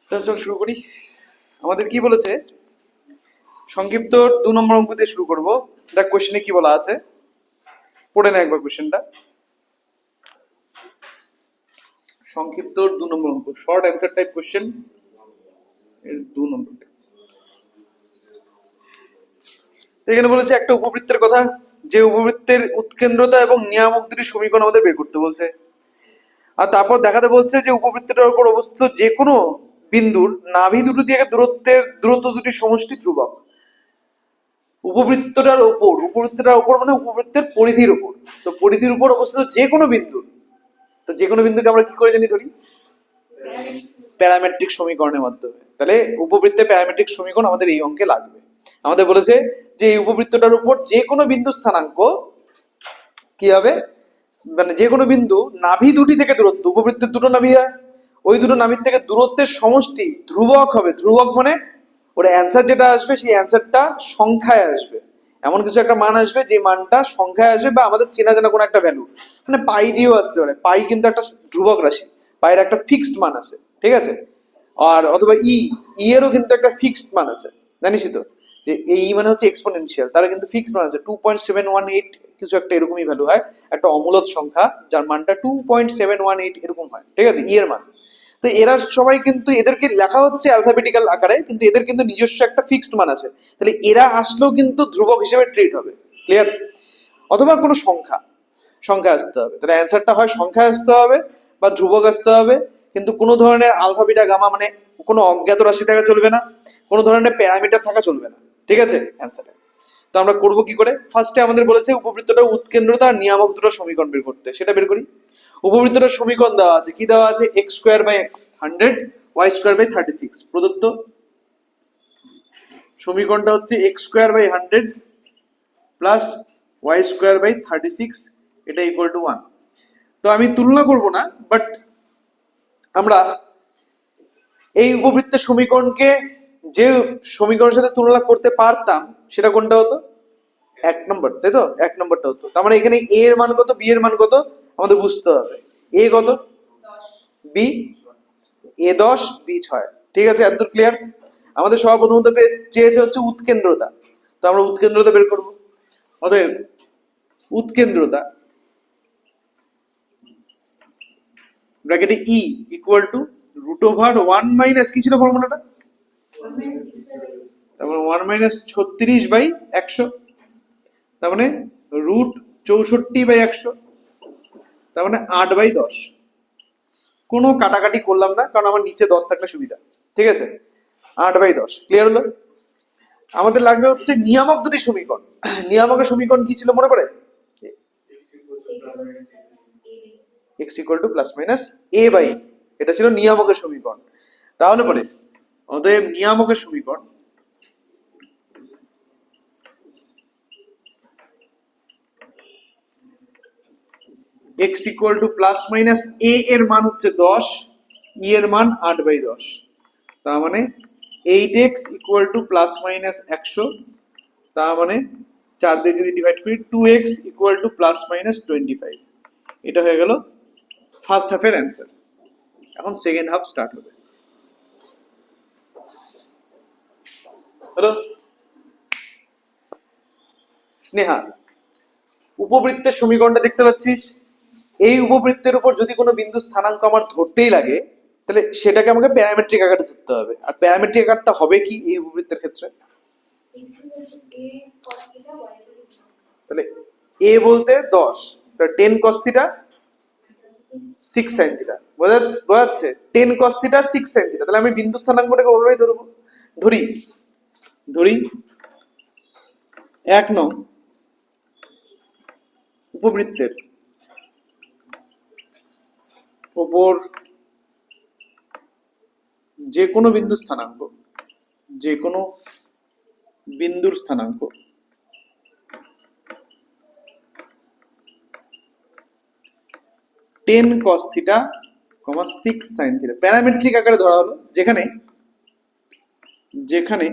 তাহলে চল শুরু করি। আমাদের কি বলেছে, সংক্ষিপ্ত 2 নম্বর অঙ্ক দিয়ে শুরু করব। দেখ কোশ্চেনে কি বলা আছে, পড়ে না একবার কোশ্চেনটা। সংক্ষিপ্ত 2 নম্বর অঙ্ক, শর্ট অ্যান্সার টাইপ কোশ্চেন, এর 2 নম্বর। এখানে বলেছে একটা উপবৃত্তের কথা, যে উপবৃত্তের উৎকেন্দ্রতা এবং নিয়ামক দুটির সমীকরণ আমাদের বের করতে বলছে। আর তারপর দেখাতে বলছে যে উপবৃত্তটার উপর অবস্থিত যে কোনো বিন্দুর নাভি দুটো দিয়ে দূরত্ব দুটি সমষ্টি ধ্রুবক। উপবৃত্তটার উপর মানে উপবৃত্তের পরিধির উপর, তো পরিধির উপর অবস্থিত যে কোনো বিন্দু, তো যে কোনো বিন্দুকে আমরা কি করে জানি ধরি, প্যারামেট্রিক সমীকরণের মাধ্যমে। তাহলে উপবৃত্তের প্যারামেট্রিক সমীকরণ আমাদের এই অঙ্কে লাগবে। আমাদের বলেছে যে এই উপবৃত্তটার উপর যে কোনো বিন্দু স্থানাঙ্ক কি হবে, মানে যে কোনো বিন্দু নাভি দুটি থেকে দূরত্ব, উপবৃত্তের দুটো নাভি হয়, ওই দুটো নাভির থেকে দূরত্বের সমষ্টি ধ্রুবক হবে। ধ্রুবক মানে ওর অ্যান্সার যেটা আসবে সেই অ্যান্সারটা সংখ্যায় আসবে, এমন কিছু একটা মান আসবে যে মানটা সংখ্যায় আসবে, বা আমাদের চেনা জানা কোনো একটা ভ্যালু, মানে পাই দিয়েও আসতে পারে। পাই কিন্তু একটা ধ্রুবক রাশি, পাইয়ের একটা ফিক্সড মান আছে, ঠিক আছে। আর অথবা এরও কিন্তু একটা ফিক্সড মান আছে, জানিস তো যে এই মানে হচ্ছে এক্সপোনেনশিয়াল, তারা কিন্তু ফিক্সড মান আছে 2.718 কিছু একটা এরকমই ভ্যালু হয়, একটা অমূলদ সংখ্যা যার মানটা 2.718 এরকম হয়, ঠিক আছে, এর মান। তো এরা সবাই কিন্তু, এদেরকে লেখা হচ্ছে অ্যালফাবেটিক্যাল আকারে, কিন্তু এদের কিন্তু নিজস্ব একটা ফিক্সড মান আছে। তাহলে এরা আসলেও কিন্তু ধ্রুবক হিসেবে ট্রিট হবে, ক্লিয়ার। অথবা কোনো সংখ্যা আসতে হবে, তাহলে অ্যান্সারটা হয় সংখ্যা আসতে হবে বা ধ্রুবক আসতে হবে, কিন্তু কোনো ধরনের আলফা বিটা গামা মানে কোনো অজ্ঞাত রাশি থাকা চলবে না, কোনো ধরনের প্যারামিটার থাকা চলবে না, ঠিক আছে অ্যান্সারে। তো আমরা করবো কি করে, ফার্স্টে আমাদের বলেছে উপবৃত্তটা উৎকেন্দ্রতা আর নিয়ামক দুটো সমীকরণ বের করতে, সেটা বের করি। উপবৃত্তটার সমীকরণ দেওয়া আছে, কি দেওয়া আছে, x square by 100 y square by 36 প্রদত্ত। সমীকরণটা হচ্ছে x square by 100 plus y square by 36, এটা ইকুয়াল টু 1। তো আমি তুলনা করব না, বাট আমরা এই উপবৃত্তের সমীকরণকে যে সমীকরণের সাথে তুলনা করতে পারতাম সেটা কোনটা হতো, 1 নম্বর, তাই তো, 1 নম্বরটা হতো। তার মানে এখানে এ এর মান কত, বি এর মান কত আমাদের বুঝতে হবে। এ কত, বি, এ 10 বি 6, ঠিক আছে, এতদূর ক্লিয়ার। আমাদের সবার প্রথমত চেয়েছে হচ্ছে উৎকেন্দ্রতা, তো আমরা উৎকেন্দ্রতা বের করবো। অতএব উৎকেন্দ্রতা ব্র্যাকেটে e equal to root over 1 minus কি ছিল ফর্মুলাটা, তারপরে 1 মাইনাস 36/100, তার মানে রুট 64/100, তার মানে 8/10। কোনো কাটাকাটি করলাম না, কারণ আমার নিচে 10 থাকলে সুবিধা, ঠিক আছে। 8/10 ক্লিয়ার হলো। আমাদের লাগবে হচ্ছে নিয়ামক দুটি সমীকরণ। নিয়ামকের সমীকরণ কি ছিল মনে পড়ে, x equal to plus minus a by, এটা ছিল নিয়ামকের সমীকরণ। তাহলে পরে অতএব নিয়ামকের সমীকরণ x equal to plus minus a এর মান হচ্ছে 10, e এর মান 8/10, তার মানে 8x equal to plus minus 100, তার মানে 4 দিয়ে যদি ডিভাইড করি 2x equal to plus minus 25। এটা হয়ে গেল ফার্স্ট হাফের অ্যান্সার। এখন সেকেন্ড হাফ স্টার্ট হবে। হ্যালো স্নেহা, উপবৃত্তের সমীকরণটা দেখতে পাচ্ছিস, এই উপবৃত্তের উপর যদি কোনো বিন্দু স্থানাঙ্ক আমার ধরতেই লাগে, তাহলে সেটাকে আমাকে প্যারামেট্রিক আকারে ধরতে হবে। আর প্যারামেট্রিক আকারটা হবে কি এই উপবৃত্তের ক্ষেত্রে, তাহলে a বলতে 10, তাহলে 10 cos থিটা 6 sin থিটা, বোঝাচ্ছে 10 cos থিটা 6 sin থিটা। তাহলে আমি বিন্দু স্থানাঙ্কটাকে ওভাবেই ধরবো। ধরি ধরি 1 নং উপবৃত্তের ওপর যে কোনো বিন্দুর স্থানাঙ্ক, যে কোনো বিন্দুর স্থানাঙ্ক 10 cos theta, 6 sin theta parametric আকারে ধরা হলো, যেখানে যেখানে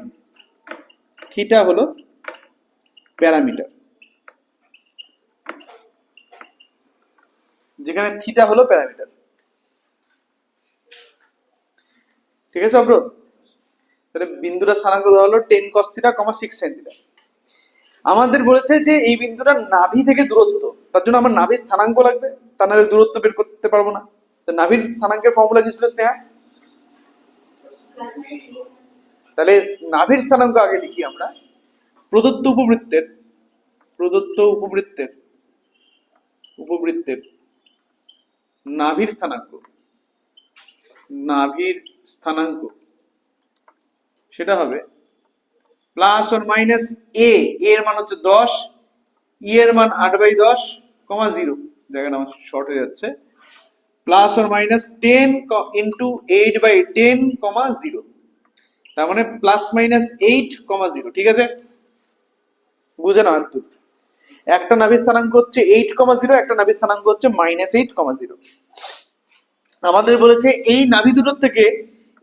থিটা হলো প্যারামিটার, যেখানে থিটা হলো প্যারামিটার, ঠিক আছে অব্রত? তাহলে বিন্দুটা স্থানাঙ্ক দেওয়া হলো 10 cos θ, 6 sin θ। আমাদের বলেছে যে এই বিন্দুটা নাভি থেকে দূরত্ব, তার জন্য আমার নাভির স্থানাঙ্ক লাগবে, তা নাহলে দূরত্ব বের করতে পারবো না। তো নাভির স্থানাঙ্কের ফর্মুলা কি ছিল স্নেহা? তাহলে নাভির স্থানাঙ্ক আগে লিখি আমরা। প্রদত্ত উপবৃত্তের উপবৃত্তের নাভির স্থানাঙ্ক সেটা হবে প্লাস অর মাইনাস এ এর মান হচ্ছে 10, ই এর মান 8/10, 0, জায়গাটা আমার শর্ট হয়ে যাচ্ছে, প্লাস অর মাইনাস 10 ইন্টু 8/10, 0, তার মানে প্লাস মাইনাস 8, 0। ঠিক আছে, বুঝে নাও একটু। একটা নাভির স্থানাঙ্ক হচ্ছে 8,0, একটা নাভির স্থানাঙ্ক হচ্ছে -8,0। আমাদের বলেছে এই নাভি দুটো থেকে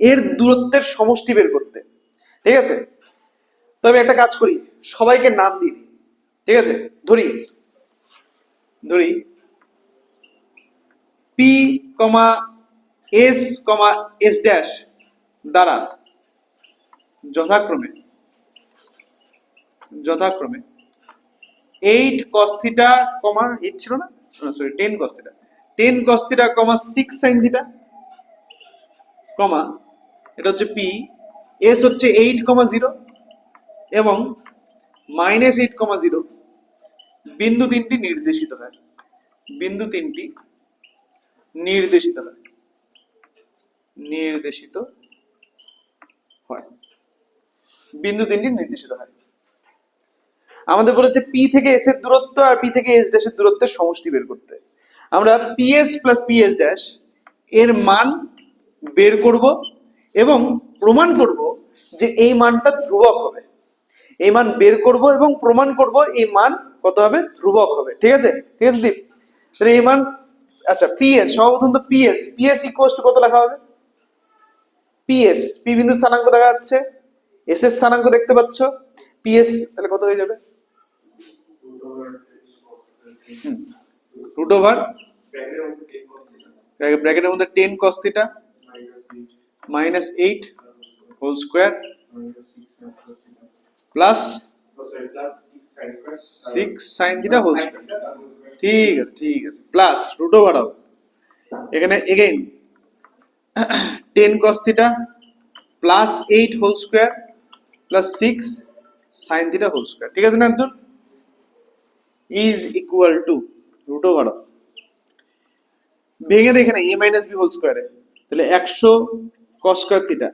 এর দূরত্বের সমষ্টি বের করতে। ঠিক আছে, তবে একটা কাজ করি, সবাইকে নাম দিয়ে দিই। ঠিক আছে, ধরি P, S, S ড্যাশ দ্বারা যথাক্রমে 8 cos θ, 8 ছিল না, সরি 10 cos θ, 6 sin θ, এটা হচ্ছে P, S হচ্ছে 8,0 এবং -8,0 বিন্দু তিনটি নির্দেশিত হয়। বিন্দু তিনটি নির্দেশিত হয়। আমাদের বলেছে P থেকে S এর দূরত্ব আর P থেকে S ড্যাশের দূরত্বের সমষ্টি বের করতে। আমরা PS প্লাস PS ড্যাশ এর মান বের করব এবং প্রমাণ করব যে এই মানটা ধ্রুবক হবে। এই মান বের করব এবং প্রমাণ করব এই মান কত হবে, ধ্রুবক হবে। ঠিক আছে দীপ? তাহলে এই মান, আচ্ছা PS, সর্বপ্রথম তো PS ইকুয়ালস টু কত লেখা হবে? PS, P বিন্দুর স্থানাঙ্ক দেখা যাচ্ছে, S এর স্থানাঙ্ক দেখতে পাচ্ছ, PS তাহলে কত হয়ে যাবে? রুট ওভার ব্র্যাকেটের মধ্যে 10 cos θ -8 whole square plus 6 sin θ whole square. ঠিক আছে প্লাস রুট ওভার হবে এখানে again 10 cos θ plus 8 whole square plus 6 sin θ whole square. ঠিক আছে না Abdul? Is equal to root over of, ভেঙে দেখে না, a মাইনাস b হোল স্কয়ারে, তাহলে 100 cos স্কয়ার থিটা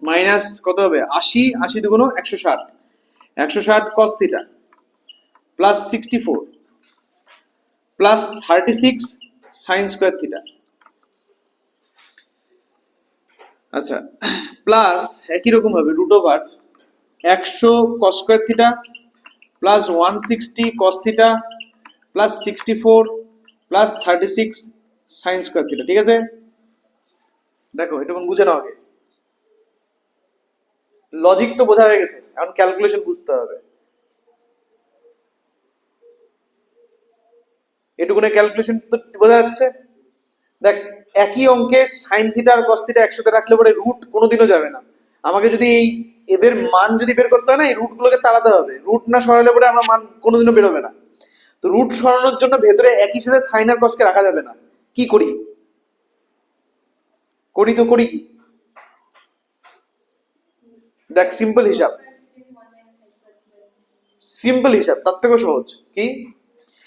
মাইনাস কত হবে 80, 80 দুগুণ 160, 160 cos theta plus 64 plus 36 sin square theta. আচ্ছা, প্লাস একই রকম ভাবে root over 100 cos square theta plus 160 cos theta plus 64 plus 36 sin square theta. ঠিক আছে, দেখো এটা বুঝে নাও আগে, লজিক তো বোঝা হয়ে গেছে, এখন ক্যালকুলেশন বুঝতে হবে। এটুকুনে ক্যালকুলেশন তো বোঝা যাচ্ছে। দেখ, একই অঙ্কে সাইন থিটা আর কস থিটা একসাথে রাখলে পরে রুট কোনোদিনও যাবে না। আমাকে যদি এই এদের মান যদি বের করতে হয় না, এই রুট গুলোকে তাড়াতে হবে। রুট না সরালে পরে আমার মান কোনোদিনও বেরোবে না। তো রুট সরানোর জন্য ভেতরে একই সাথে সাইন আর কসকে রাখা যাবে না। কি করি কি দেখ, সিম্পল হিসাব, তার থেকেও সহজ। কি,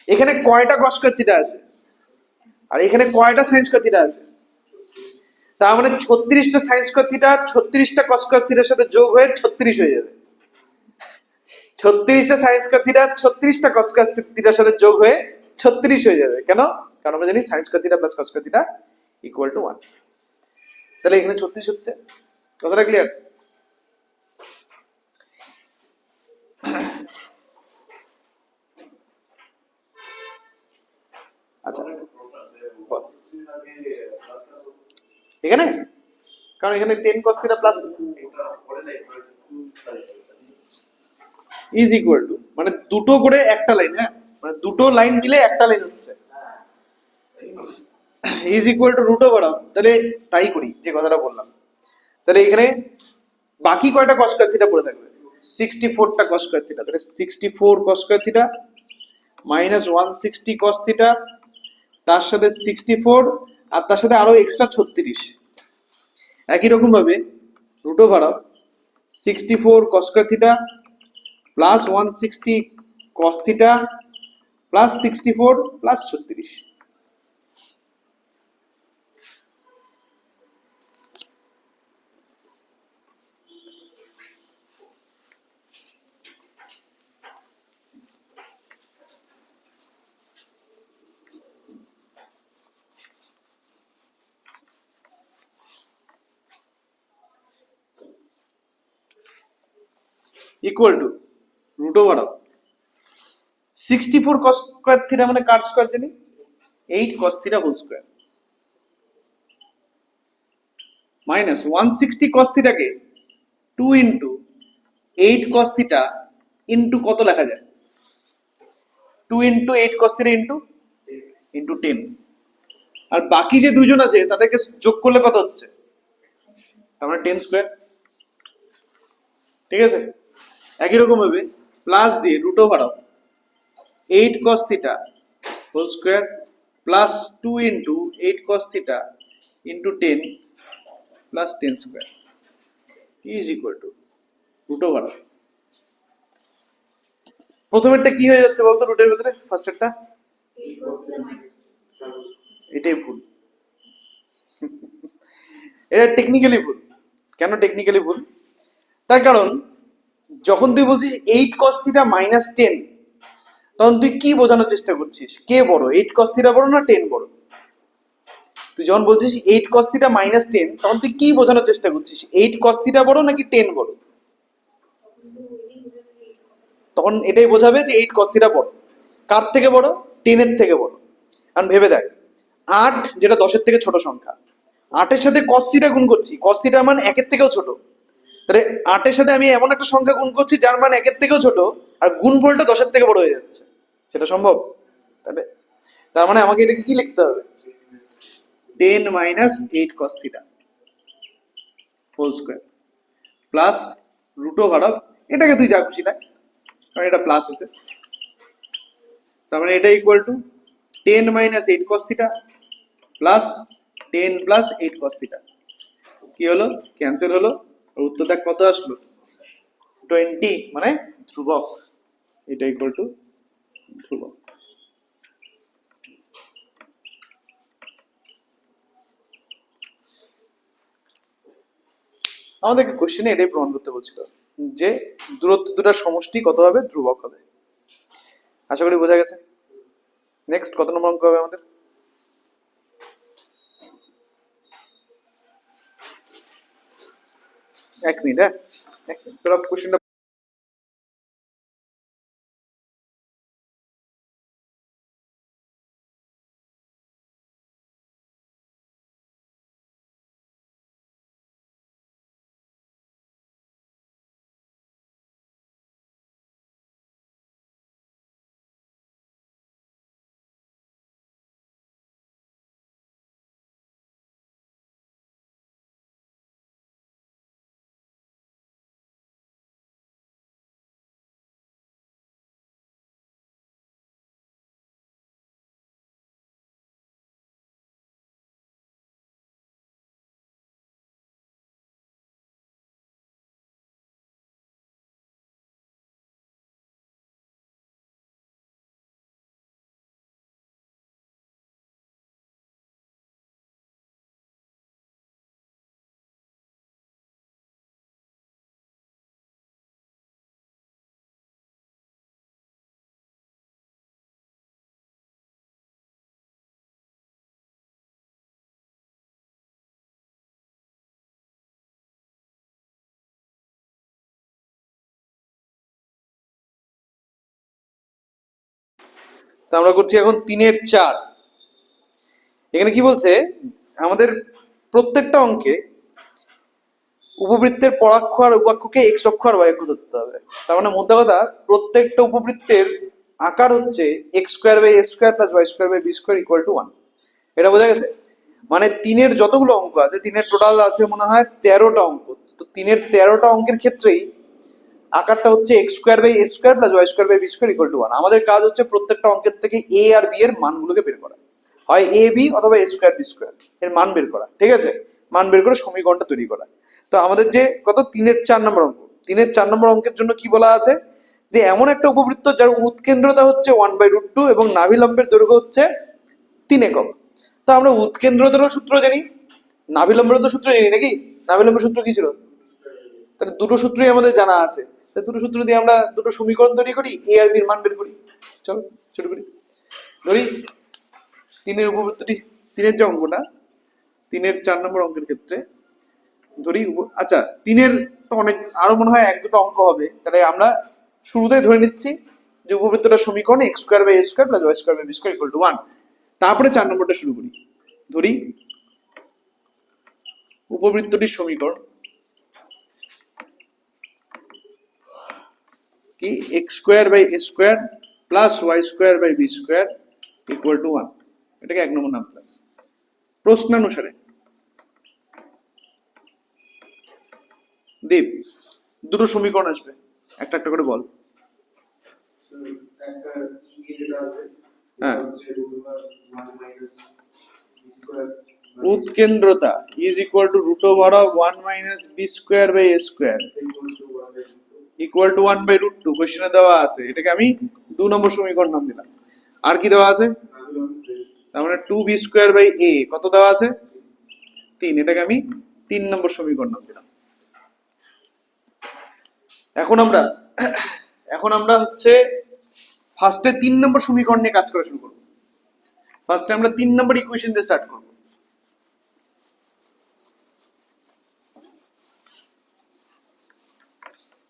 এখানে কয়টা কস স্কয়ার থিটা আছে আর এখানে কয়টা সাইন স্কয়ার থিটা আছে? তার মানে 36টা সাইন স্কয়ার থিটা 36টা কস স্কয়ার থিটার সাথে যোগ হয়ে 36 হয়ে যাবে। 36টা সাইন স্কয়ার থিটা 36টা কস স্কয়ার থিটার সাথে যোগ হয়ে 36 হয়ে যাবে। কেন? কারণ আমরা জানি sign square theta plus cos square theta equal to 1। তাহলে এখানে 36 হচ্ছে। কথাটা ক্লিয়ার? আচ্ছা, এখানে কারণ এখানে 10 cos θ plus is equal to, মানে দুটো করে একটা লাইন, হ্যাঁ মানে দুটো লাইন মিলে একটা লাইন হচ্ছে, is equal to root over of. তাহলে তাই করি যে কথাটা বললাম, তাহলে এখানে বাকি কয়টা কস স্কয়ার থিটা পড়ে থাকবে? 64টা কস স্কয়ার থিটা। তাহলে 64 cos square theta minus 160 cos theta, তার সাথে 64 আর তার সাথে আরো এক্সট্রা 36। একই রকম ভাবে root over of 64 cos square theta plus 160 cos theta plus 64 plus 36। Equal to root over of 64 cos square theta মানে কার স্কয়ার জানি 8 cos theta whole square minus 160 cos থিটাকে 2 ইনটু 8 cos থিটা ইনটু কত লেখা যায়? 2 ইনটু 8 cos থিটা ইনটু 10। আর বাকি যে দুইজন আছে তাদেরকে যোগ করলে কত হচ্ছে? তার মানে 10 স্কয়ার। ঠিক আছে, একই রকম ভাবে প্লাস দিয়ে root over of 8 cos theta whole square plus 2 into 8 cos theta into 10 plus 10 square is equal to root over of. প্রথমেরটা কি হয়ে যাচ্ছে বলতো রুটের ভিতরে? ফার্স্টেরটা এটাই ভুল। এটা টেকনিক্যালি ভুল। কেন টেকনিক্যালি ভুল? তার কারণ যখন তুই বলছিস 8 cos থিটা মাইনাস 10, তখন তুই কি বোঝানোর চেষ্টা করছিস? কে বড়, 8 cos থিটা বড় না 10 বড়? তুই যখন বলছিস 8 cos থিটা মাইনাস 10, তখন তুই কি বোঝানোর চেষ্টা করছিস? 8 cos থিটা বড় নাকি 10 বড়? তখন এটাই বোঝাবে যে 8 cos থিটা বড়। কার থেকে বড়? 10 এর থেকে বড়। কারণ ভেবে দেখ, 8 যেটা 10 এর থেকে ছোট সংখ্যা, 8 এর সাথে cos থিটা গুণ করছি, cos থিটার মান 1 এর থেকেও ছোট। তাহলে 8 এর সাথে আমি এমন একটা সংখ্যা গুণ করছি যার মান 1 এর থেকেও ছোট, আর গুণফলটা 10 এর থেকে বড় হয়ে যাচ্ছে। সেটা সম্ভব? তাহলে তার মানে আমাকে এটাকে কি লিখতে হবে? 10 minus 8 cos theta whole square plus root over of, এটাকে তুই যা খুশি লাগ, কারণ এটা প্লাস আছে। তার মানে এটা equal two 10 minus 8 cos theta plus 10 plus 8 cos theta. কি হলো? ক্যান্সেল হলো। আর উত্তর দেখ কত আসলো? 20, মানে ধ্রুবক। এটা ইকুয়াল টু ধ্রুবক। আমাদেরকে কোশ্চেনে এটাই প্রমাণ করতে বলছিল যে দূরত্ব দুটার সমষ্টি কত হবে? ধ্রুবক হবে। আশা করি বোঝা গেছে। নেক্সট কত নম্বর অঙ্ক হবে আমাদের? এক মিনিট, হ্যাঁ, এক মিনিট, তোরা কোশ্চেনটা তা আমরা করছি এখন 3-এর 4। এখানে কি বলছে? আমাদের প্রত্যেকটা অঙ্কে উপবৃত্তের পরাক্ষ আর উপাক্ষকে এক্স অক্ষ আর ওয়াই অক্ষ ধরতে হবে। তার মানে মোদ্দা কথা, প্রত্যেকটা উপবৃত্তের আকার হচ্ছে x square by A square plus y square by b square equal to 1। এটা বোঝা গেছে? মানে তিনের যতগুলো অঙ্ক আছে, তিনের টোটাল আছে মনে হয় 13টা অঙ্ক। তো তিনের 13টা অঙ্কের ক্ষেত্রেই আকারটা হচ্ছে x square by A square plus y square by b square equal to 1। আমাদের কাজ হচ্ছে প্রত্যেকটা অঙ্কের থেকে এ আর বি এর মানগুলোকে বের করা, হয় এ বি অথবা এ স্কোয়ার বি স্কোয়ার এর মান বের করা, ঠিক আছে, মান বের করে সমীকরণটা তৈরি করা। তো আমাদের যে কত 3-এর 4 নম্বর অঙ্ক, 3-এর 4 নম্বর অঙ্কের জন্য কি বলা আছে, যে এমন একটা উপবৃত্ত যার উৎকেন্দ্রতা হচ্ছে 1/√2 এবং নাভিলম্বের দৈর্ঘ্য হচ্ছে 3 একক। তো আমরা উৎকেন্দ্রতারও সূত্র জানি, নাভিলম্বেরও তো সূত্র জানি নাকি? নাভিলম্বের সূত্র কি ছিল? তাহলে দুটো সূত্রই আমাদের জানা আছে, তাহলে দুটো সূত্র দিয়ে আমরা দুটো সমীকরণ তৈরি করি, এ আর বির মান বের করি। চলো শুরু করি। ধরি তিনের উপবৃত্তটি, তিনের যে অঙ্কটা, 3-এর 4 নম্বর অঙ্কের ক্ষেত্রে ধরি আচ্ছা, তিনের তো অনেক আরো মনে হয় 1-2টা অঙ্ক হবে, তাহলে আমরা শুরুতেই ধরে নিচ্ছি যে উপবৃত্তটার সমীকরণ x square by A square plus y square by b square equal to 1। তারপরে 4 নম্বরটা শুরু করি। ধরি উপবৃত্তটির সমীকরণ কি x square by A square plus y square by b square equal to 1। এটাকে 1 নম্বর নাম দিলাম। প্রশ্নানুসারে দীপ দুটো সমীকরণ আসবে, একটা একটা করে বল। হ্যাঁ, উৎকেন্দ্রতা is equal to root over of 1 minus B square by A square equal to 1/√2 কোশ্চেনে দেওয়া আছে, এটাকে আমি 2 নম্বর সমীকরণ নাম দিলাম। আর কি দেওয়া আছে? তার মানে 2b স্কোয়ার বাই a কত দেওয়া আছে? 3, এটাকে আমি 3 নম্বর সমীকরণ নাম দিলাম। এখন আমরা হচ্ছে ফার্স্টে 3 নম্বর সমীকরণ নিয়ে কাজ করা শুরু করব। ফার্স্টে আমরা 3 নম্বর ইকুয়েশন দিয়ে স্টার্ট করব।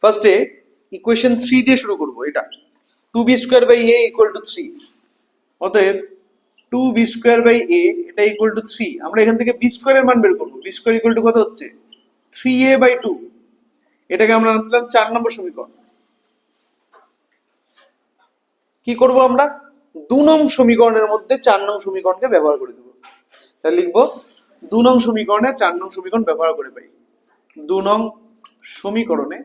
ফার্স্টে ইকুয়েশন 3 দিয়ে শুরু করব। এটা 2b square by a equal to 3, অতএব 2b স্কোয়ার বাই a এটা ইকুয়াল টু 3। আমরা এখান থেকে b স্কোয়ারের মান বের করব। b স্কোয়ার ইকুয়াল টু কত হচ্ছে? 3a/2। এটাকে আমরা নাম দিলাম 4 নম্বর সমীকরণ। কি করব আমরা? 2 নং সমীকরণের মধ্যে 4 নং সমীকরণকে ব্যবহার করে দেব। তাহলে লিখবো 2 নং সমীকরণে 4 নং সমীকরণ ব্যবহার করে পাই। 2 নং সমীকরণে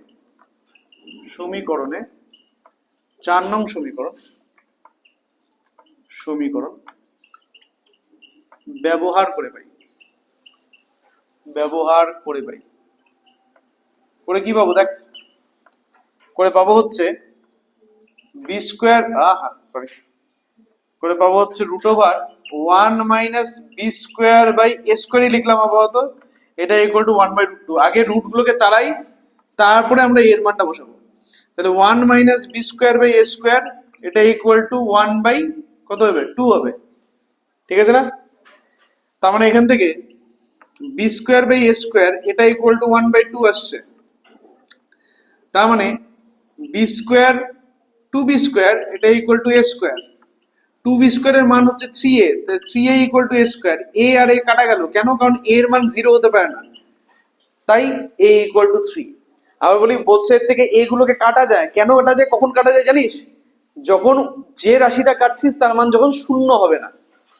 4 নং সমীকরণ ব্যবহার করে পাই। করে কি পাবো দেখ, করে পাবো হচ্ছে বি স্কোয়ার করে পাবো হচ্ছে root over 1 minus B square by A স্কোয়ারই লিখলাম আপাতত, এটা ইকুয়াল টু 1/√2। আগে রুট গুলোকে তাড়াই, তারপরে আমরা এর মানটা বসাবো। তাহলে 1 minus B square by A square এটা ইকুয়াল টু 1 বাই কত হবে? 2 হবে, ঠিক আছে না? তার মানে এখান থেকে b square by A square এটা ইকুয়াল টু 1/2 আসছে। তার মানে বি স্কোয়ার 2b স্কোয়ার এটা equal to a square. 2b স্কোয়ারের মান হচ্ছে 3a, তাহলে 3a equal to a square. a আর a কাটা গেল কেন? কারণ a এর মান 0 হতে পারে না, তাই a ইকুয়াল টু 3। আবার বলি বোথ সাইড থেকে a গুলোকে কাটা যায়, কেন কাটা যায়, কখন কাটা যায় জানিস? যখন যে রাশিটা কাটছিস তার মান যখন 0 হবে না,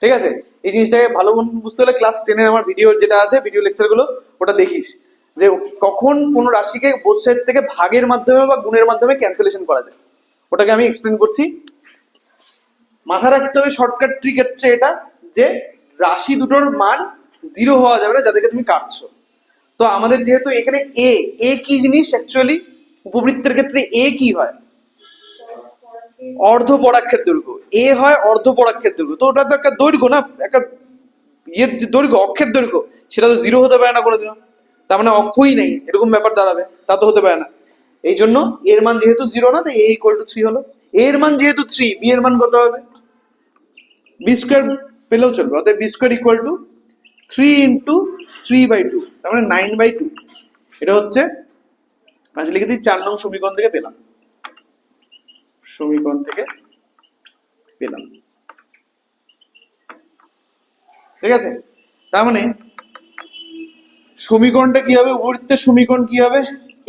ঠিক আছে? এই জিনিসটাকে ভালো বুঝতে হলে ক্লাস 10 এর আমার ভিডিও যেটা আছে, ভিডিও লেকচার গুলো ওটা দেখিস, যে কখন কোন রাশিকে বোথ সাইড থেকে ভাগের মাধ্যমে বা গুণের মাধ্যমে ক্যান্সেলেশন করা যায়, ওটাকে আমি এক্সপ্লেন করছি। মাথা রাখতে হবে শর্টকাট ট্রিক হচ্ছে এটা, যে রাশি দুটোর মান 0 হওয়া যাবে না যাদেরকে তুমি কাটছো। তো আমাদের যেহেতু এখানে এ কি জিনিস অ্যাকচুয়ালি উপবৃত্তের ক্ষেত্রে এ কি হয়? অর্ধ পরাক্ষের দৈর্ঘ্য। এ হয় অর্ধ পরাক্ষের দৈর্ঘ্য, তো ওটা তো একটা দৈর্ঘ্য না, একটা ইয়ের যে দৈর্ঘ্য, অক্ষের দৈর্ঘ্য, সেটা তো 0 হতে পারে না কোনোদিনও। তার মানে অক্ষই নেই এরকম ব্যাপার দাঁড়াবে, তা তো হতে পারে না। এই জন্য এর মান যেহেতু 0 না, তাই a ইকুয়াল টু 3 হলো। এর মান যেহেতু 3, বি এর মান কত হবে? বি স্কোয়ার পেলেও চলবে, অর্থাৎ b square equal to 3 into 3/2, তার মানে 9/2। এটা হচ্ছে মাঝে লিখে দিই 4 নং সমীকরণ থেকে পেলাম। ঠিক আছে? তার মানে সমীকরণটা কি হবে? উপবৃত্তের সমীকরণ কি হবে?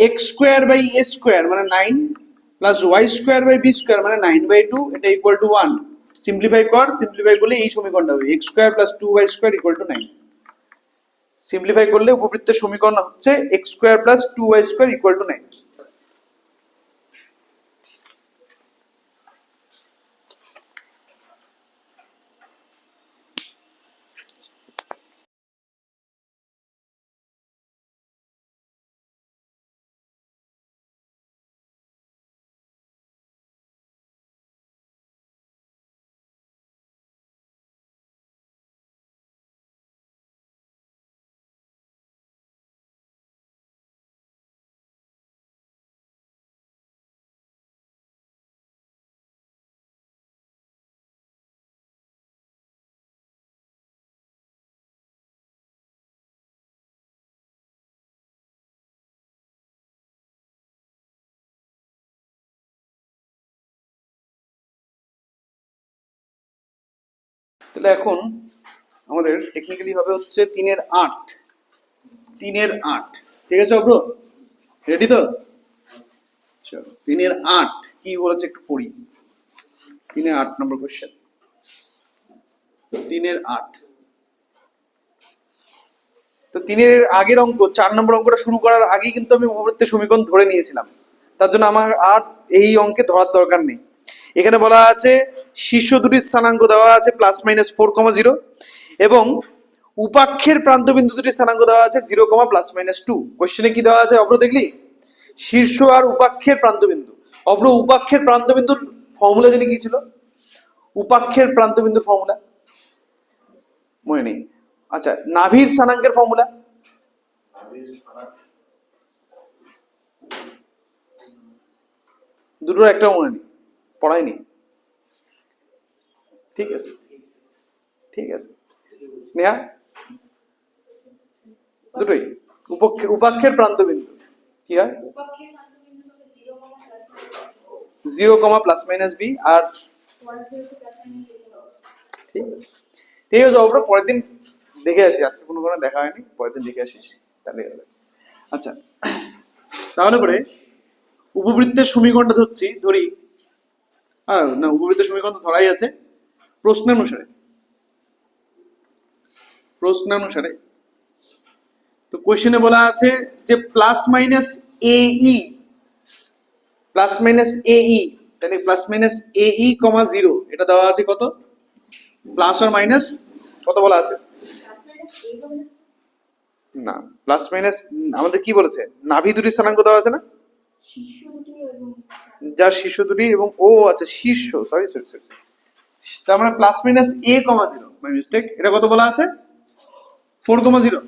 X square by A square মানে 9 plus y square by b square মানে 9/2, এটা ইকুয়াল টু 1। সিম্পলিফাই করলে এই সমীকরণটা হবে x square plus 2y square equal two 9। Simplify করলে উপবৃত্তের সমীকরণ হচ্ছে x square plus 2y square equal two 9। তাহলে এখন আমাদের টেকনিক্যালি হবে হচ্ছে 3/8। 3/8, ঠিক আছে অব্র? রেডি তো? চলো 3/8 কি বলেছে একটু পড়ি। 3/8 নম্বর কোশ্চেন। 3/8, তো 3-এর আগের অঙ্ক 4 নম্বর অঙ্কটা শুরু করার আগেই কিন্তু আমি উপবৃত্তের সমীকরণ ধরে নিয়েছিলাম। তার জন্য আমার আর এই অঙ্কে ধরার দরকার নেই। এখানে বলা আছে শীর্ষ দুটি স্থানাঙ্ক দেওয়া আছে +-4,0 এবং উপাক্ষের প্রান্তবিন্দু দুটির স্থানাঙ্ক দেওয়া আছে 0, +-2। কোশ্চেনে কি দেওয়া আছে অব্র দেখলি? শীর্ষ আর উপাক্ষের প্রান্তবিন্দু। অব্র উপাক্ষের প্রান্তবিন্দুর ফর্মুলা জানি কি ছিল? উপাক্ষের প্রান্তবিন্দুর ফর্মুলা মনে নেই? আচ্ছা, নাভির স্থানাঙ্কের ফর্মুলা? দুটোর একটাও মনে নেই, পড়ায়নি। ঠিক আছে, ঠিক আছে। স্নেহা, দুটোই উপাক্ষের প্রান্তবিন্দু কি হয়? 0, +-b আর ঠিক আছে, ঠিক আছে অব্র, পরের দিন দেখে আসি। আজকে কোনো দেখা হয়নি, পরের দিন দেখে আসিস তাহলে হবে। আচ্ছা, তাহলে পরে উপবৃত্তের সমীকরণটা ধরি। না, উপবৃত্তের সমীকরণ তো ধরাই আছে। প্রশ্নানুসারে তো কোশ্চেনে বলা আছে যে +-AE, তাহলে +-AE, 0 এটা দেওয়া আছে কত? প্লাস আর মাইনাস কত বলা আছে? না, প্লাস মাইনাস আমাদের কি বলেছে? নাভি দুটি স্থানাঙ্ক দেওয়া আছে না, যার শীর্ষ দুটি এবং ও আচ্ছা শীর্ষ, সরি, তার মানে +-A, 0, বাই মিস্টেক। এটা কত বলা আছে? 4,0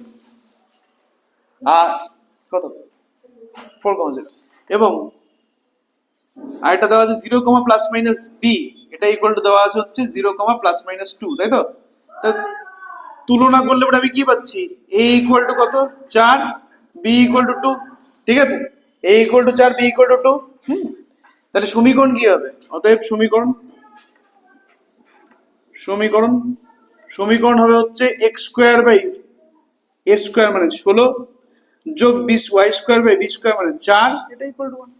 আর কত? 4,0 এবং আরেকটা দেওয়া আছে 0, +-b, এটা ইকুয়াল টু দেওয়া আছে হচ্ছে 0, +-2, তাই তো? তুলনা করলে পরে আমি কি পাচ্ছি? a ইকুয়াল টু কত? 4, b ইকুয়াল টু 2, ঠিক আছে? a equal two 4, b equal to 2। তাহলে সমীকরণ কি হবে? অতএব সমীকরণ হবে হচ্ছে x²/a² মানে 16 যোগ y²/b² মানে 4, এটা ইকুয়াল টু 1।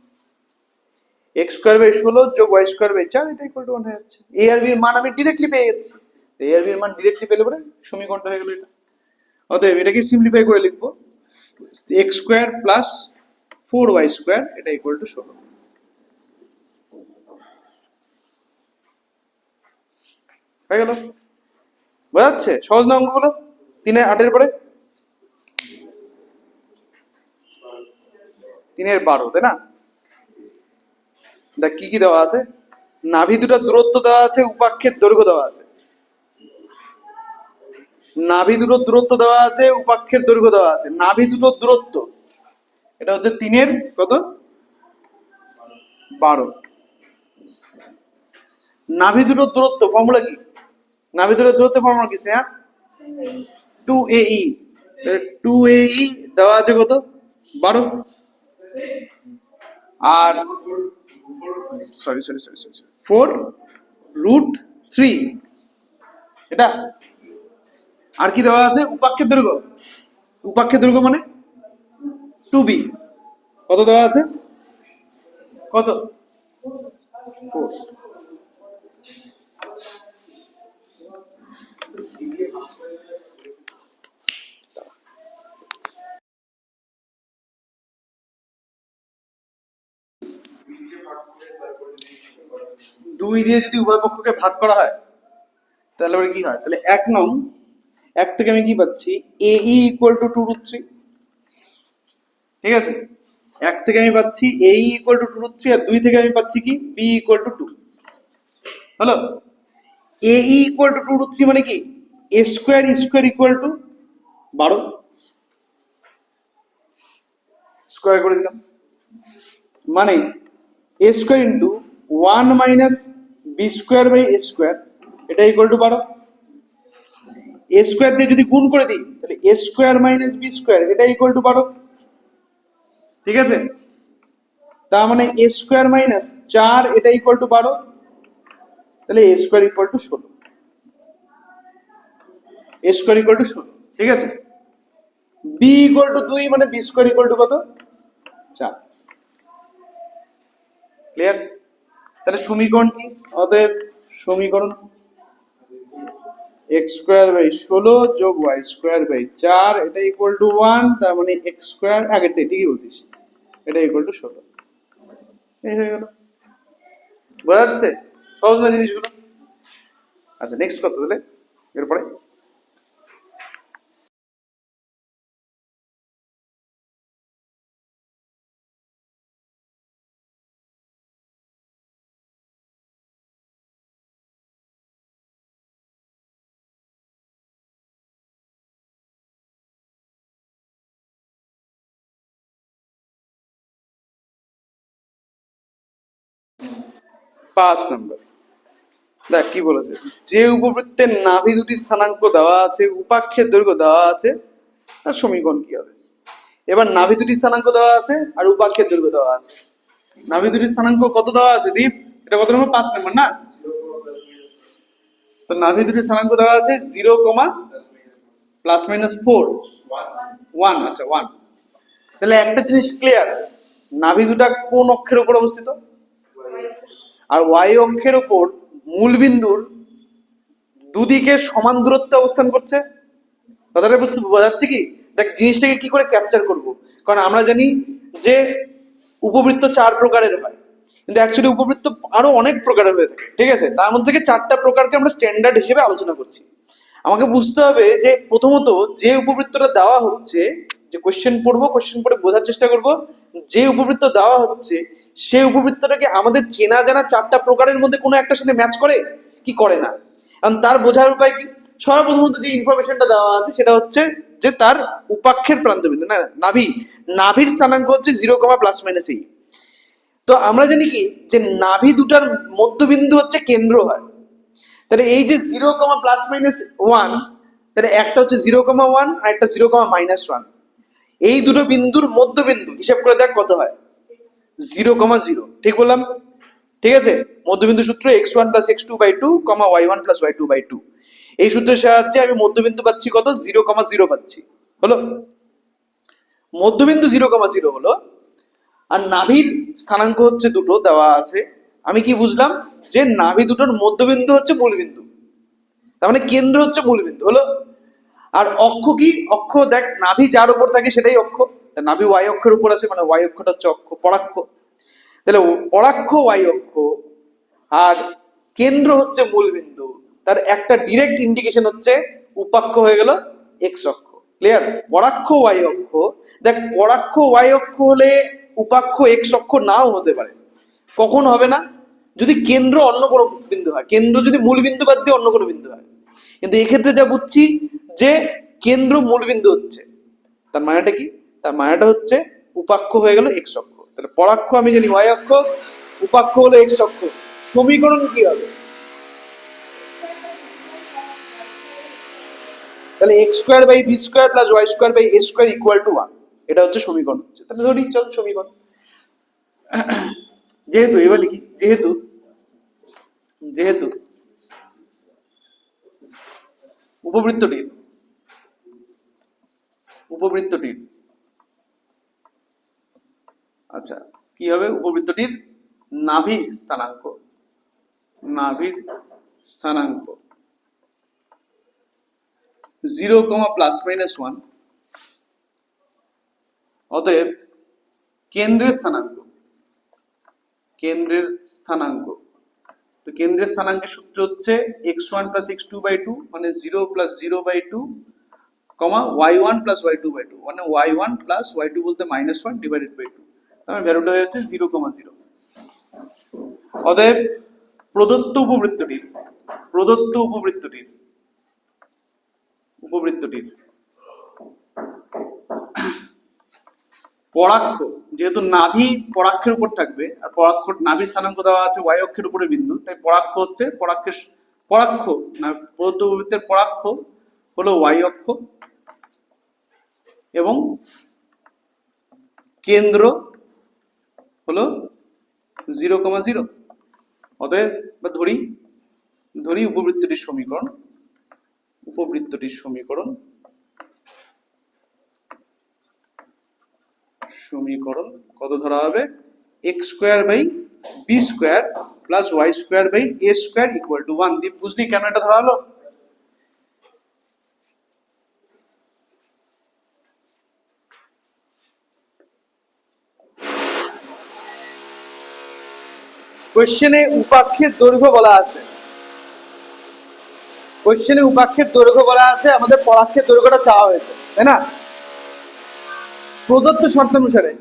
x²/16 যোগ y²/4, এটা ইকুয়াল টু 1 হয়ে যাচ্ছে। a আর b এর মান আমি ডিরেক্টলি পেয়ে যাচ্ছি। a আর b এর মান ডিরেক্টলি পেলে পরে সমীকরণটা হয়ে গেল এটা। অতএব এটাকে সিম্পলিফাই করে লিখবো x² + 4y², এটা ইকুয়াল টু 16। হয়ে গেল? বোঝা যাচ্ছে? সহজ না অঙ্কগুলো? 3/8 পরে 3/12, তাই না? দেখ কি কি দেওয়া আছে। নাভি দুটোর দূরত্ব দেওয়া আছে, উপাক্ষের দৈর্ঘ্য দেওয়া আছে। নাভি দুটোর দূরত্ব দেওয়া আছে, উপাক্ষের দৈর্ঘ্য দেওয়া আছে। নাভি দুটোর দূরত্ব এটা হচ্ছে 3/12। নাভি দুটোর দূরত্ব ফর্মুলা কি? নাভি দুটোর দূরত্ব ফর্মুলা কি স্নেহা? 2AE। 2AE দেওয়া আছে কত? 12। আর 4√3, এটা। আর কি দেওয়া আছে? উপাক্ষের দৈর্ঘ্য মানে 2b। কত দেওয়া আছে? কত? 4। 2 দিয়ে যদি উভয় পক্ষকে ভাগ করা হয় তাহলে আবার কি হয়, তাহলে 1 নং 1 থেকে আমি কি পাচ্ছি এ ইকুয়াল টু 2√3, ঠিক আছে। 1 থেকে আমি পাচ্ছি এ ইকুয়াল টু 2√3, আর 2 থেকে আমি পাচ্ছি কি বি ইকুয়াল টু 2। হলো, এ ইকুয়াল টু 2√3 মানে কি A square equal to 12, square করে দিলাম, মানে A square into 1 minus B square by A square, এটা ইকুয়াল টু 12। এ স্কোয়ার দিয়ে যদি গুণ করে দিই তাহলে A square minus B square, এটা ইকুয়াল টু 12, ঠিক আছে। তার মানে এ স্কোয়ার মাইনাস 4, এটা ইকুয়াল টু 12, তাহলে A square equal to 16, A square equal to 16, ঠিক আছে। বি ইকুয়াল টু 2 মানে বি স্কোয়ার ইকুয়াল টু কত, 4। ক্লিয়ার? তাহলে সমীকরণ কি, অতএব সমীকরণ এক্স স্কোয়ার বাই 16 যোগ ওয়াই স্কোয়ার বাই 4, এটা ইকুয়াল টু 1, তার মানে এক্স স্কোয়ার, আগেরটাই ঠিকই বলছিস, এটা ইকুয়াল টু 16। এই হয়ে গেল, বোঝা যাচ্ছে? সহজ না জিনিসগুলো? আচ্ছা, নেক্সট কত তাহলে এরপরে? পাঁচ নম্বর, দেখ কি বলেছে, যে উপবৃত্তের নাভি দুটি স্থানাঙ্ক দেওয়া আছে, উপাক্ষের দৈর্ঘ্য দেওয়া আছে, তার সমীকরণ কি হবে? এবার নাভি দুটি স্থানাঙ্ক দেওয়া আছে আর উপাক্ষের দৈর্ঘ্য দেওয়া আছে। নাভি দুটি স্থানাঙ্ক কত দেওয়া আছে দীপ? এটা কত নম্বর? 5 নম্বর না? তো নাভি দুটি স্থানাঙ্ক দেওয়া আছে 0, প্লাস মাইনাস 4, 1, আচ্ছা 1। তাহলে একটা জিনিস ক্লিয়ার, নাভি দুটা কোন অক্ষের উপর অবস্থিত? আর ওয়াই অক্ষের উপর মূল বিন্দুর দুদিকে সমান দূরত্বে অবস্থান করছে। কথাটা বোঝাচ্ছে কি? দেখ জিনিসটাকে কি করে ক্যাপচার করব, কারণ আমরা জানি যে উপবৃত্ত 4 প্রকারের হয়, কিন্তু অ্যাকচুয়ালি উপবৃত্ত আরো অনেক প্রকারের হয়ে থাকে, ঠিক আছে। তার মধ্যে থেকে 4টা প্রকারকে আমরা স্ট্যান্ডার্ড হিসেবে আলোচনা করছি। আমাকে বুঝতে হবে যে প্রথমত যে উপবৃত্তটা দেওয়া হচ্ছে, যে কোশ্চেন পড়বো, কোশ্চেন পড়ে বোঝার চেষ্টা করব যে উপবৃত্ত দেওয়া হচ্ছে সেই উপবৃত্তটাকে আমাদের চেনা জানা 4টা প্রকারের মধ্যে কোনো একটার সাথে ম্যাচ করে কি করে না। কারণ তার বোঝার উপায় কি, সর্বপ্রথমত যে ইনফরমেশনটা দেওয়া আছে সেটা হচ্ছে যে তার উপাক্ষের প্রান্তবিন্দু না, নাভির স্থানাঙ্ক হচ্ছে 0, প্লাস মাইনাস এই। তো আমরা জানি কি যে নাভি দুটার মধ্যবিন্দু হচ্ছে কেন্দ্র হয়। তাহলে এই যে 0, প্লাস মাইনাস 1, তাহলে একটা হচ্ছে 0, 1 আর একটা 0, মাইনাস 1, এই দুটো বিন্দুর মধ্যবিন্দু হিসাব করে দেখ কত হয়, 0, 0, ঠিক বললাম? ঠিক আছে, মধ্যবিন্দু সূত্র x1 plus x2 by 2, y1 plus y2 by 2, এই সূত্রের সাহায্যে আমি মধ্যবিন্দু পাচ্ছি কত, 0, 0 পাচ্ছি। হলো, মধ্যবিন্দু 0, 0 হলো। আর নাভির স্থানাঙ্ক হচ্ছে দুটো দেওয়া আছে। আমি কি বুঝলাম যে নাভি দুটোর মধ্যবিন্দু হচ্ছে মূলবিন্দু, তার মানে কেন্দ্র হচ্ছে মূলবিন্দু, হলো। আর অক্ষ কি, অক্ষ দেখ নাভি যার উপর থাকে সেটাই অক্ষ, নাভি ওয়াই অক্ষের উপর আছে, মানে ওয়াই অক্ষটা হচ্ছে অক্ষ, পরাক্ষ। তাহলে পরাক্ষ ওয়াই অক্ষ আর কেন্দ্র হচ্ছে মূলবিন্দু, তার একটা ডিরেক্ট ইন্ডিকেশন হচ্ছে উপাক্ষ হয়ে গেল এক্স অক্ষ। ক্লিয়ার? পরাক্ষ ওয়াই অক্ষ, দেখ পরাক্ষ ওয়াই অক্ষ হলে উপাক্ষ এক্স অক্ষ নাও হতে পারে। কখন হবে না? যদি কেন্দ্র অন্য কোনো বিন্দু হয়, কেন্দ্র যদি মূল বিন্দু বাদ দিয়ে অন্য কোনো বিন্দু হয়। কিন্তু এক্ষেত্রে যা বুঝছি যে কেন্দ্র মূল বিন্দু হচ্ছে, তার মানেটা কি? তার মানেটা হচ্ছে উপাক্ষ হয়ে গেল এক্স অক্ষ। তাহলে পরাক্ষ আমি জানি ওয়াই অক্ষ, উপাক্ষ হলো এক্স অক্ষ। সমীকরণ কি হবে? তাহলে x square by b square plus y square by A square equal to 1, এটা হচ্ছে সমীকরণ হচ্ছে। তাহলে ধরি চল সমীকরণ, যেহেতু এবার লিখি, যেহেতু যেহেতু উপবৃত্তটির উপবৃত্তটির আচ্ছা কি হবে, উপবৃত্তটির নাভির স্থানাঙ্ক, নাভির স্থানাঙ্ক 0, প্লাস মাইনাস 1, অতএব কেন্দ্রের স্থানাঙ্ক, কেন্দ্রের স্থানাঙ্ক তো কেন্দ্রের স্থানাঙ্কের সূত্র হচ্ছে x1 প্লাস x2/2 মানে 0 প্লাস 0/2 কমা y1 প্লাস y2/2 মানে y1 প্লাস y2 বলতে -1 ডিভাইডেড বাই 2, তাহলে ভ্যালুটা হয়ে যাচ্ছে 0,0। অতএব প্রদত্ত উপবৃত্তটির পরাক্ষ, যেহেতু নাভি পরাক্ষের উপর থাকবে আর পরাক্ষ নাভির স্থানাঙ্ক দেওয়া আছে y অক্ষের উপরে বিন্দু, তাই পরাক্ষ হচ্ছে পরাক্ষ না প্রদত্ত উপবৃত্তের পরাক্ষ হলো y অক্ষ এবং কেন্দ্র হলো 0,0। অতএব ধরি উপবৃত্তটির সমীকরণ কত ধরা হবে, x²/b² plus y²/a² equal to 1। দীপ বুঝলি কেন এটা ধরা হলো? কোশ্চেনে উপাক্ষের দৈর্ঘ্য বলা আছে, আমাদের পরাক্ষের দৈর্ঘ্যটা চাওয়া হয়েছে, তাই না? প্রদত্ত শর্তানুসারে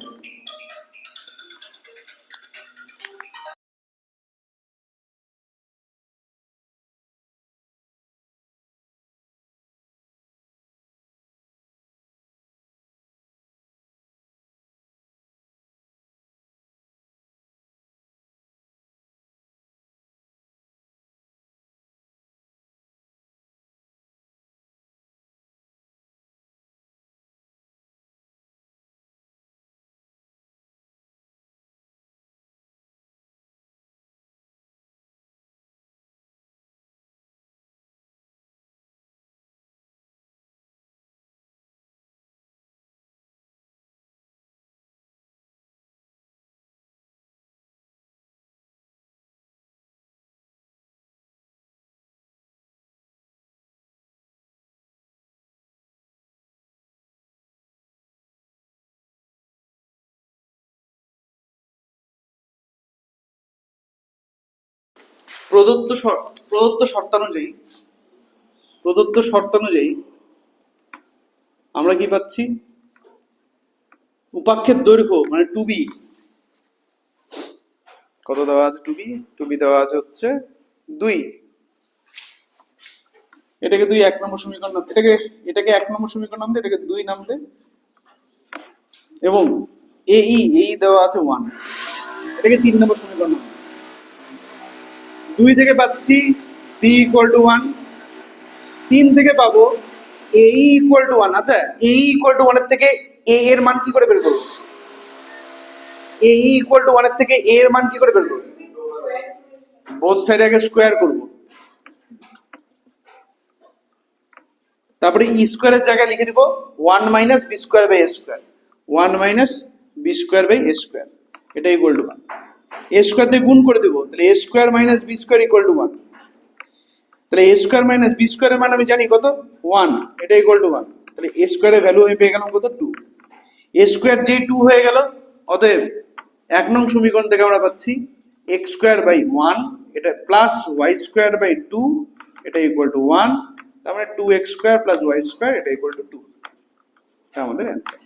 প্রদত্ত শর্তানুযায়ী আমরা কি পাচ্ছি, উপাক্ষের দৈর্ঘ্য মানে 2b কত দেওয়া আছে, 2b দেওয়া আছে হচ্ছে 2। এটাকে 1 নম্বর সমীকরণ নাম, এটাকে 1 নম্বর সমীকরণ নাম দে, এটাকে 2 নাম দে, এবং এই দেওয়া আছে 1, এটাকে 3 নম্বর সমীকরণ নাম। 2 থেকে পাচ্ছি b ইকুয়াল টু 1, 3 থেকে পাবো a ইকুয়াল টু 1। আচ্ছা, a ইকুয়াল টু 1 এর থেকে a এর মান কি করে বের করব? a ইকুয়াল টু 1 এর থেকে a এর মান কি করে বের করব? বোথ সাইডে আগে স্কয়ার করব, তারপরে ই স্কয়ারের জায়গায় লিখে দিব 1 minus b square by a square, এটা ইকুয়াল টু 1। a স্কয়ার দিয়ে গুণ করে দেব, তাহলে a square minus b square equal to 1। তাহলে a স্কয়ার মাইনাস বি স্কয়ারের মান আমি জানি কত, 1, এটা ইকুয়াল টু 1। তাহলে a স্কয়ারের ভ্যালু আমি পেয়ে গেলাম কত, 2। a স্কয়ার যেই 2 হয়ে গেল, অতএব 1 নং সমীকরণ থেকে আমরা পাচ্ছি x²/1 এটা প্লাস y²/2 এটা ইকুয়াল টু 1, তার মানে 2x² + y² এটা ইকুয়াল টু 2, এটা আমাদের অ্যান্সার।